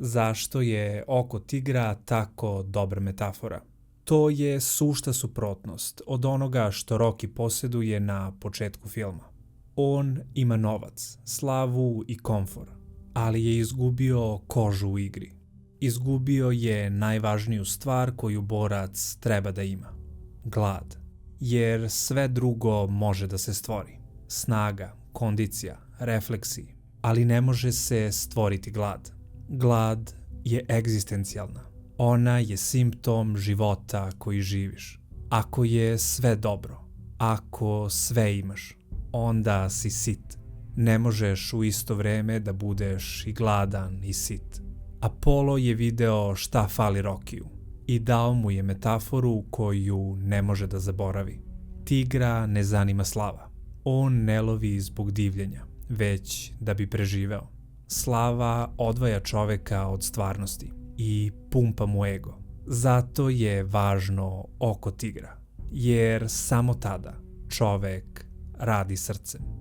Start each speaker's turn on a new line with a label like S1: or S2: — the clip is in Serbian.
S1: Zašto je oko tigra tako dobra metafora? To je sušta suprotnost od onoga što Rocky posjeduje na početku filma. On ima novac, slavu i komfor, ali je izgubio kožu u igri. Izgubio je najvažniju stvar koju borac treba da ima. Glad. Jer sve drugo može da se stvori. Snaga, kondicija, refleksi, ali ne može se stvoriti glad. Glad je egzistencijalna. Ona je simptom života koji živiš. Ako je sve dobro, ako sve imaš, onda si sit. Ne možeš u isto vreme da budeš i gladan i sit. Apollo je video šta fali Rokiju i dao mu je metaforu koju ne može da zaboravi. Tigra ne zanima slava. On ne lovi zbog divljenja, već da bi preživeo. Slava odvaja čoveka od stvarnosti i pumpa mu ego. Zato je važno oko tigra, jer samo tada čovek radi srcem.